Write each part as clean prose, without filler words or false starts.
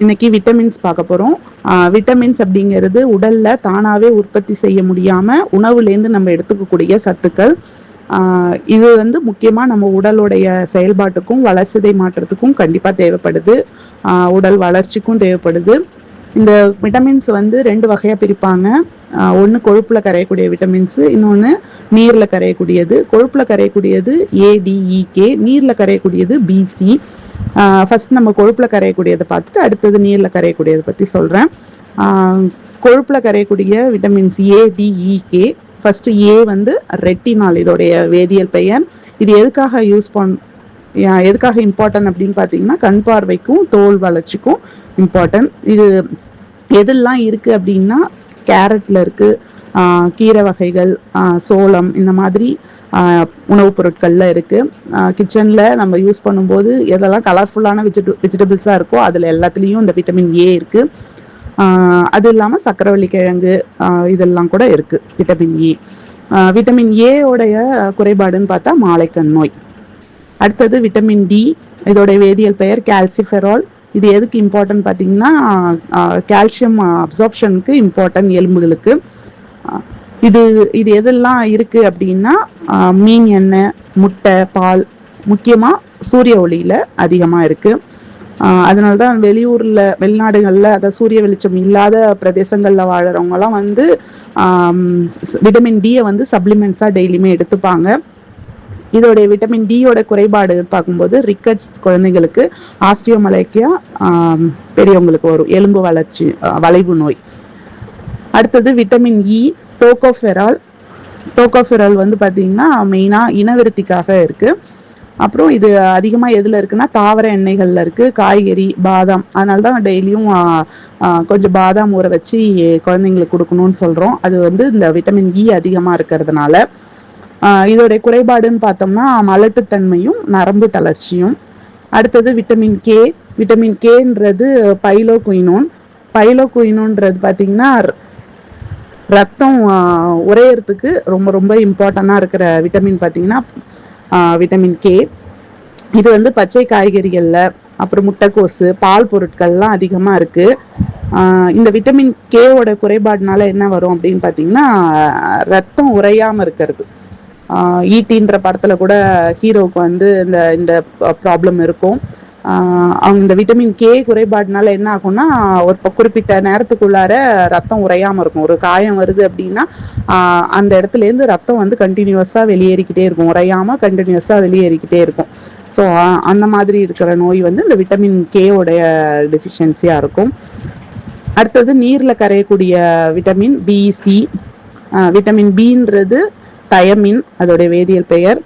இன்னைக்கு விட்டமின்ஸ் பார்க்க போகிறோம். விட்டமின்ஸ் அப்படிங்கிறது உடலில் தானாகவே உற்பத்தி செய்ய முடியாமல் உணவுலேருந்து நம்ம எடுத்துக்கக்கூடிய சத்துக்கள். இது வந்து முக்கியமாக நம்ம உடலுடைய செயல்பாட்டுக்கும் வளர்சிதை மாற்றத்துக்கும் கண்டிப்பாக தேவைப்படுது. உடல் வளர்ச்சிக்கும் தேவைப்படுது. இந்த விட்டமின்ஸ் வந்து 2 வகையாக பிரிப்பாங்க. ஒன்று கொழுப்பில் கரையக்கூடிய விட்டமின்ஸு, இன்னொன்று நீரில் கரையக்கூடியது. கொழுப்பில் கரையக்கூடியது ஏடிஇகே, நீரில் கரையக்கூடியது பிசி. ஃபர்ஸ்ட் நம்ம கொழுப்பில் கரையக்கூடியதை பார்த்துட்டு அடுத்தது நீரில் கரையக்கூடியதை பற்றி சொல்கிறேன். கொழுப்பில் கரையக்கூடிய விட்டமின்ஸ் ஏடிஇகே. ஃபர்ஸ்ட் ஏ வந்து ரெட்டினால், இதோடைய வேதியியல் பெயர். இது எதுக்காக இம்பார்ட்டன்ட் அப்படின்னு பார்த்தீங்கன்னா கண் பார்வைக்கும் தோல் வளர்ச்சிக்கும் இம்பார்ட்டன்ட். இது எதெல்லாம் இருக்குது அப்படின்னா கேரட்டில் இருக்குது, கீரை வகைகள், சோளம், இந்த மாதிரி உணவுப் பொருட்களில் இருக்குது. கிச்சனில் நம்ம யூஸ் பண்ணும்போது எதெல்லாம் கலர்ஃபுல்லான வெஜிடபிள்ஸாக இருக்கோ அதில் எல்லாத்துலேயும் இந்த விட்டமின் ஏ இருக்குது. அது இல்லாமல் சக்கரவள்ளி கிழங்கு இதெல்லாம் கூட இருக்குது விட்டமின் ஏ. விட்டமின் ஏயோடைய குறைபாடுன்னு பார்த்தா மாலைக்கண் நோய். அடுத்தது விட்டமின் டி, இதோடைய வேதியியல் பெயர் கால்சிஃபெரால். இது எதுக்கு இம்பார்ட்டன்ட் பார்த்தீங்கன்னா கால்சியம் அப்சார்ப்ஷனுக்கு இம்பார்ட்டன்ட், எலும்புகளுக்கு. இது எதெல்லாம் இருக்குது அப்படின்னா மீன் எண்ணெய், முட்டை, பால், முக்கியமாக சூரிய ஒளியில் அதிகமாக இருக்குது. அதனால தான் வெளிநாடுகளில், அதாவது சூரிய வெளிச்சம் இல்லாத பிரதேசங்களில் வாழறவங்கலாம் வந்து விட்டமின் டியை வந்து சப்ளிமெண்ட்ஸாக டெய்லியுமே எடுத்துப்பாங்க. இதோடைய விட்டமின் டியோட குறைபாடு பார்க்கும்போது ரிக்கட்ஸ் குழந்தைங்களுக்கு, ஆஸ்டியோமலைக்கியா பெரியவங்களுக்கு வரும், எலும்பு வளர்ச்சி வளைவு நோய். அடுத்தது விட்டமின் இ, டோகோஃபெரால். டோகோஃபெரால் வந்து பார்த்தீங்கன்னா மெயினாக இனவிருத்திக்காக இருக்குது. அப்புறம் இது அதிகமாக எதில் இருக்குன்னா தாவர எண்ணெய்களில் இருக்குது, காய்கறி, பாதாம். அதனால தான் டெய்லியும் கொஞ்சம் பாதாம் ஊற வச்சு குழந்தைங்களுக்கு கொடுக்கணும்னு சொல்கிறோம். அது வந்து இந்த விட்டமின் இ அதிகமாக இருக்கிறதுனால. இதோடைய குறைபாடுன்னு பார்த்தோம்னா மலட்டுத்தன்மையும் நரம்பு தளர்ச்சியும். அடுத்தது விட்டமின் கே. விட்டமின் கேன்றது பைலோகுயினோன்றது பார்த்தீங்கன்னா ரத்தம் உறையறதுக்கு ரொம்ப ரொம்ப இம்பார்ட்டண்டாக இருக்கிற விட்டமின் பார்த்தீங்கன்னா விட்டமின் கே. இது வந்து பச்சை காய்கறிகளில், அப்புறம் முட்டைக்கோசு, பால் பொருட்கள்லாம் அதிகமாக இருக்குது. இந்த விட்டமின் கேவோட குறைபாடுனால என்ன வரும் அப்படின்னு பார்த்தீங்கன்னா ரத்தம் உறையாமல் இருக்கிறது. ஈட்டின்ற படத்தில் கூட ஹீரோவுக்கு வந்து இந்த ப்ராப்ளம் இருக்கும். அவங்க இந்த விட்டமின் கே குறைபாடுனால என்ன ஆகும்னா ஒரு குறிப்பிட்ட நேரத்துக்குள்ளார ரத்தம் உறையாமல் இருக்கும். ஒரு காயம் வருது அப்படின்னா அந்த இடத்துலேருந்து ரத்தம் வந்து கண்டினியூஸாக வெளியேறிக்கிட்டே இருக்கும், உறையாமல் கண்டினியூஸாக வெளியேறிக்கிட்டே இருக்கும். ஸோ அந்த மாதிரி இருக்கிற நோய் வந்து இந்த விட்டமின் கேவோடைய டெஃபிஷியன்சியாக இருக்கும். அடுத்தது நீரில் கரையக்கூடிய விட்டமின் பிசி. விட்டமின் பின்றது தயமின், அதோடைய வேதியியல் பெயர்.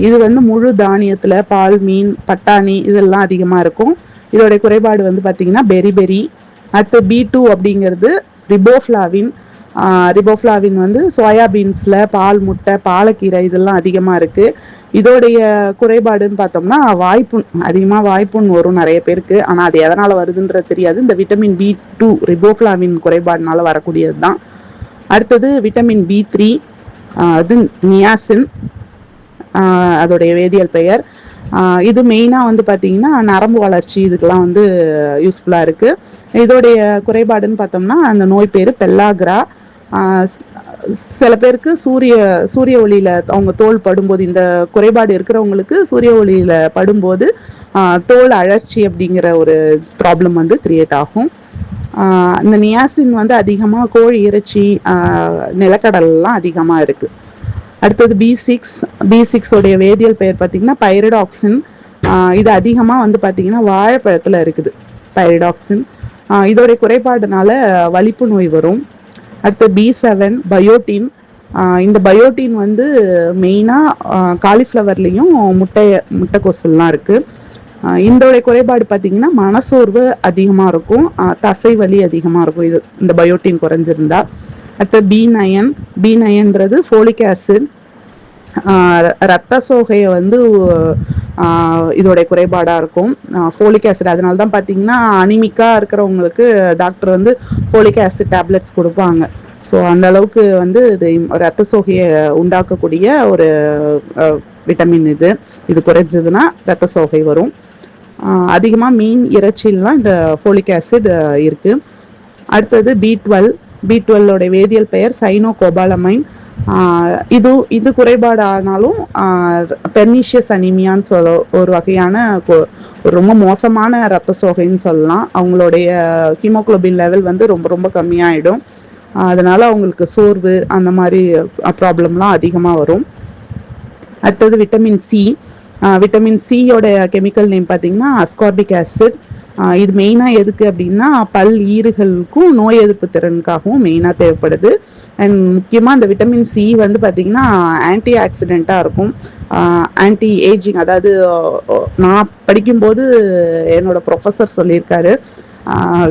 இது வந்து முழு தானியத்தில் பால், மீன், பட்டாணி இதெல்லாம் அதிகமாக இருக்கும். இதோடைய குறைபாடு வந்து பார்த்திங்கன்னா பெரிபெரி. அடுத்து பி2 அப்படிங்கிறது ரிபோஃப்ளாவின். ரிபோஃப்ளாவின் வந்து சோயாபீன்ஸில், பால், முட்டை, பாலக்கீரை இதெல்லாம் அதிகமாக இருக்குது. இதோடைய குறைபாடுன்னு பார்த்தோம்னா அதிகமாக வாய்ப்புண் வரும் நிறைய பேருக்கு. ஆனால் அது எதனால் வருதுன்றது தெரியாது. இந்த விட்டமின் பி2 ரிபோஃப்ளாவின் குறைபாடுனால வரக்கூடியது தான். அடுத்தது விட்டமின் பி3, அது நியாசின், அதோடைய வேதியியல் பெயர். இது மெயினாக வந்து பார்த்தீங்கன்னா நரம்பு வளர்ச்சி இதுக்கெல்லாம் வந்து யூஸ்ஃபுல்லாக இருக்குது. இதோடைய குறைபாடுன்னு பார்த்தோம்னா அந்த நோய் பேர் பெல்லாக்ரா. சில பேருக்கு சூரிய ஒளியில் அவங்க தோல் படும்போது, இந்த குறைபாடு இருக்கிறவங்களுக்கு சூரிய ஒளியில் படும்போது தோல் அழற்சி அப்படிங்கிற ஒரு ப்ராப்ளம் வந்து கிரியேட் ஆகும். இந்த நியாசின் வந்து அதிகமாக கோழி இறைச்சி, நிலக்கடலாம் அதிகமாக இருக்குது. அடுத்தது பி6 உடைய வேதியியல் பெயர் பார்த்தீங்கன்னா பைரிடாக்சின். இது அதிகமாக வந்து பார்த்தீங்கன்னா வாழைப்பழத்தில் இருக்குது பைரிடாக்சின். இதோடைய குறைபாடுனால வலிப்பு நோய் வரும். அடுத்து பி7 பயோட்டின். இந்த பயோட்டின் வந்து மெயினாக காலிஃப்ளவர்லேயும் முட்டைக்கோசல்லாம் இருக்குது. இதோடைய குறைபாடு பார்த்தீங்கன்னா மனசோர்வு அதிகமாக இருக்கும், தசை வலி அதிகமாக இருக்கும் இந்த பயோட்டின் குறைஞ்சிருந்தா. அடுத்து பி9ன்றது ஃபோலிக் ஆசிட். ரத்த சோகையை வந்து இதோடைய குறைபாடாக இருக்கும் ஃபோலிக் ஆசிட். அதனால தான் பார்த்தீங்கன்னா அனிமிக்காக இருக்கிறவங்களுக்கு டாக்டர் வந்து ஃபோலிக் ஆசிட் டேப்லெட்ஸ் கொடுப்பாங்க. ஸோ அந்த அளவுக்கு வந்து இது ரத்த சோகையை உண்டாக்கக்கூடிய ஒரு விட்டமின். இது குறைஞ்சதுன்னா ரத்த சோகை வரும். அதிகமாக மீன் இறைச்சிலாம் இந்த ஃபோலிக் ஆசிட் இருக்குது. அடுத்தது பி டுவெல்லோட வேதியியல் பெயர் சைனோகோபாலமைன். இது குறைபாடு ஆனாலும் பெர்னிஷியஸ் அனிமியான்னு ஒரு வகையான ரொம்ப மோசமான ரத்த சோகைன்னு சொல்லலாம். அவங்களுடைய ஹீமோகுளோபின் லெவல் வந்து ரொம்ப ரொம்ப கம்மியாயிடும். அதனால அவங்களுக்கு சோர்வு அந்த மாதிரி ப்ராப்ளம்லாம் அதிகமாக வரும். அடுத்தது விட்டமின் சியோட கெமிக்கல் நேம் பார்த்தீங்கன்னா அஸ்கார்பிக் ஆசிட். இது மெயினாக எதுக்கு அப்படின்னா பல் ஈறுகளுக்கும் நோய் எதிர்ப்பு திறனுக்காகவும் மெயினாக தேவைப்படுது. அண்ட் முக்கியமாக இந்த விட்டமின் சி வந்து பார்த்திங்கன்னா ஆன்டி ஆக்சிடெண்ட்டாக இருக்கும். ஆன்டி ஏஜிங், அதாவது நான் படிக்கும்போது என்னோட ப்ரொஃபஸர் சொல்லியிருக்காரு,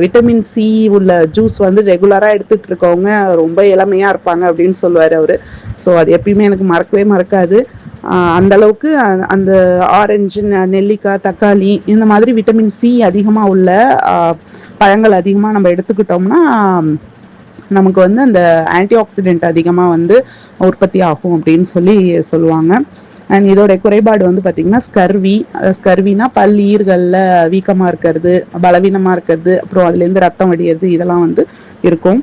விட்டமின் சி உள்ள ஜூஸ் வந்து ரெகுலராக எடுத்துகிட்டு இருக்கவங்க ரொம்ப இளமையாக இருப்பாங்க அப்படின்னு சொல்லுவார் அவர். ஸோ அது எப்பயுமே எனக்கு மறக்கவே மறக்காது. அந்த அளவுக்கு அந்த ஆரஞ்சு, நெல்லிக்காய், தக்காளி இந்த மாதிரி விட்டமின் சி அதிகமாக உள்ள பழங்கள் அதிகமாக நம்ம எடுத்துக்கிட்டோம்னா நமக்கு வந்து அந்த ஆன்டி ஆக்சிடென்ட் அதிகமாக வந்து உற்பத்தி ஆகும் அப்படின்னு சொல்லுவாங்க. அண்ட் இதோட குறைபாடு வந்து பார்த்திங்கன்னா ஸ்கர்வினா பல் ஈர்களில் வீக்கமாக இருக்கிறது, பலவீனமாக இருக்கிறது, அப்புறம் அதுலேருந்து ரத்தம் வடிகிறது, இதெல்லாம் வந்து இருக்கும்.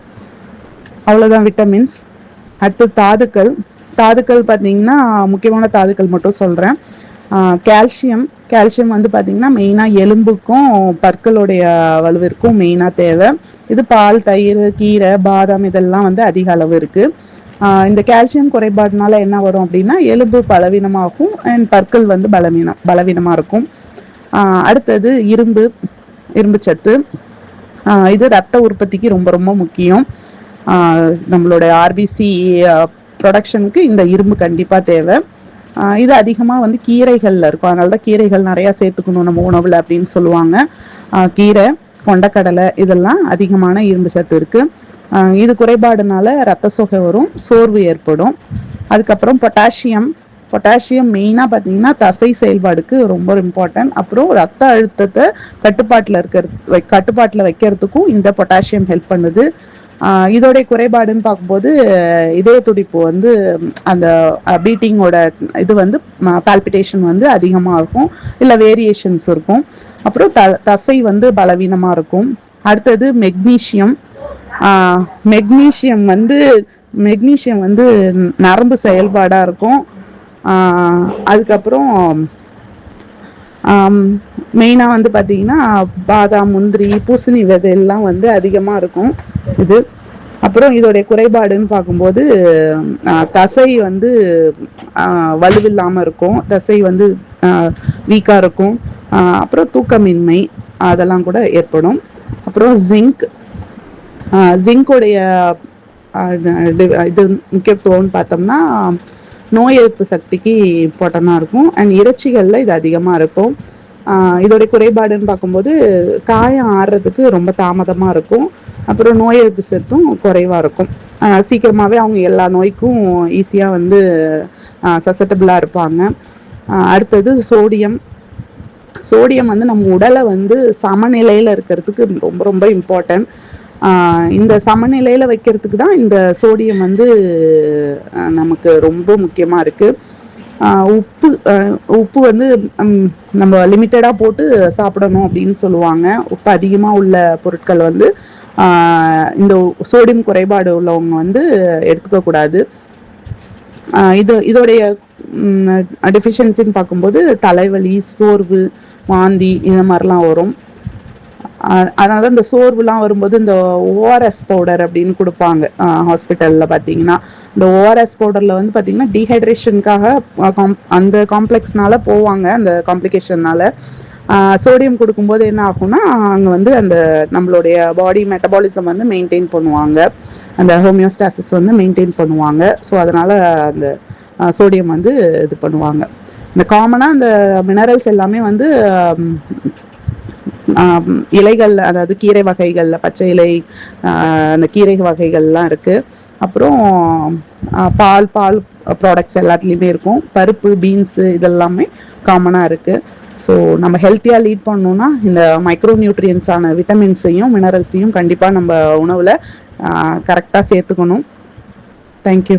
அவ்வளோதான் விட்டமின்ஸ். அடுத்து தாதுக்கள் பார்த்தீங்கன்னா முக்கியமான தாதுக்கள் மட்டும் சொல்கிறேன். கால்சியம் வந்து பார்த்தீங்கன்னா மெயினாக எலும்புக்கும் பற்களுடைய வலுவிற்கும் மெயினாக தேவை. இது பால், தயிர், கீரை, பாதாம் இதெல்லாம் வந்து அதிக அளவு இருக்குது. இந்த கால்சியம் குறைபாடுனால என்ன வரும் அப்படின்னா எலும்பு பலவீனமாகும் அண்ட் பற்கள் வந்து பலவீனமாக இருக்கும். அடுத்தது இரும்பு சத்து. இது ரத்த உற்பத்திக்கு ரொம்ப ரொம்ப முக்கியம். நம்மளோட ஆர்பிசி ப்ரொடக்ஷனுக்கு இந்த இரும்பு கண்டிப்பாக தேவை. இது அதிகமாக வந்து கீரைகளில் இருக்கும். அதனால தான் கீரைகள் நிறையா சேர்த்துக்கணும் நம்ம உணவில் அப்படின்னு சொல்லுவாங்க. கீரை, கொண்டக்கடலை இதெல்லாம் அதிகமான இரும்பு சத்து இருக்குது. இது குறைபாடுனால ரத்த சோகை வரும், சோர்வு ஏற்படும். அதுக்கப்புறம் பொட்டாசியம் மெயினாக பார்த்தீங்கன்னா தசை செயல்பாடுக்கு ரொம்ப இம்பார்ட்டன்ட். அப்புறம் ரத்த அழுத்தத்தை கட்டுப்பாட்டில் வைக்கிறதுக்கும் இந்த பொட்டாசியம் ஹெல்ப் பண்ணுது. இதோடைய குறைபாடுன்னு பார்க்கும்போது இதய துடிப்பு வந்து அந்த பீட்டிங்கோட இது வந்து பால்பிட்டேஷன் வந்து அதிகமாக இருக்கும், இல்லை வேரியேஷன்ஸ் இருக்கும். அப்புறம் தசை வந்து பலவீனமாக இருக்கும். அடுத்தது மெக்னீஷியம் வந்து நரம்பு செயல்பாடாக இருக்கும். அதுக்கப்புறம் மெயினாக வந்து பார்த்தீங்கன்னா பாதாம், முந்திரி, பூசணி விதை எல்லாம் வந்து அதிகமாக இருக்கும் இது. அப்புறம் இதோடைய குறைபாடுன்னு பார்க்கும்போது தசை வந்து வலுவில்லாமல் இருக்கும், தசை வந்து வீக்காக இருக்கும். அப்புறம் தூக்கமின்மை அதெல்லாம் கூட ஏற்படும். அப்புறம் ஜிங்கோடைய இது முக்கியத்துவம்னு பார்த்தோம்னா நோய் எதிர்ப்பு சக்திக்கு இம்பார்ட்டண்டாக இருக்கும். அண்ட் இறைச்சிகளில் இது அதிகமாக இருக்கும். இதோடைய குறைபாடுன்னு பார்க்கும்போது காயம் ஆடுறதுக்கு ரொம்ப தாமதமாக இருக்கும். அப்புறம் நோய் எதிர்ப்பு சக்தியும் குறைவாக இருக்கும். சீக்கிரமாகவே அவங்க எல்லா நோய்க்கும் ஈஸியாக வந்து சசட்டபிளாக இருப்பாங்க. அடுத்தது சோடியம் வந்து நம்ம உடலை வந்து சமநிலையில் இருக்கிறதுக்கு ரொம்ப ரொம்ப இம்பார்ட்டன்ட். இந்த சமநிலையில் வைக்கிறதுக்கு தான் இந்த சோடியம் வந்து நமக்கு ரொம்ப முக்கியமாக இருக்குது. உப்பு வந்து நம்ம லிமிட்டடாக போட்டு சாப்பிடணும் அப்படின்னு சொல்லுவாங்க. உப்பு அதிகமாக உள்ள பொருட்கள் வந்து இந்த சோடியம் குறைபாடு உள்ளவங்க வந்து எடுத்துக்கக்கூடாது. இதோடைய டெஃபிஷியன்சின்னு பார்க்கும்போது தலைவலி, சோர்வு, வாந்தி இந்த மாதிரிலாம் வரும். அதனால இந்த சோர்வுலாம் வரும்போது இந்த ஓஆர்எஸ் பவுடர் அப்படின்னு கொடுப்பாங்க ஹாஸ்பிட்டலில். பார்த்தீங்கன்னா இந்த ஓஆர்எஸ் பவுடரில் வந்து பார்த்தீங்கன்னா டீஹைட்ரேஷனுக்காக அந்த காம்ப்ளெக்ஸ்னால போவாங்க. அந்த காம்ப்ளிகேஷன்னால சோடியம் கொடுக்கும்போது என்ன ஆகும்னா அங்கே வந்து அந்த நம்மளுடைய பாடி மெட்டபாலிசம் வந்து மெயின்டைன் பண்ணுவாங்க, அந்த ஹோமியோஸ்டாசிஸ் வந்து மெயின்டைன் பண்ணுவாங்க. ஸோ அதனால் அந்த சோடியம் வந்து இது பண்ணுவாங்க. இந்த காமனாக அந்த மினரல்ஸ் எல்லாமே வந்து இலைகள், அதாவது கீரை வகைகளில் பச்சை இலை அந்த கீரை வகைகள்லாம் இருக்குது. அப்புறம் பால் ப்ராடக்ட்ஸ் எல்லாத்துலேயுமே இருக்கும். பருப்பு, பீன்ஸு இதெல்லாமே காமனாக இருக்குது. ஸோ நம்ம ஹெல்த்தியாக லீட் பண்ணணுன்னா இந்த மைக்ரோ நியூட்ரியன்ஸான விட்டமின்ஸையும் மினரல்ஸையும் கண்டிப்பாக நம்ம உணவில் கரெக்டாக சேர்த்துக்கணும். தேங்க்யூ.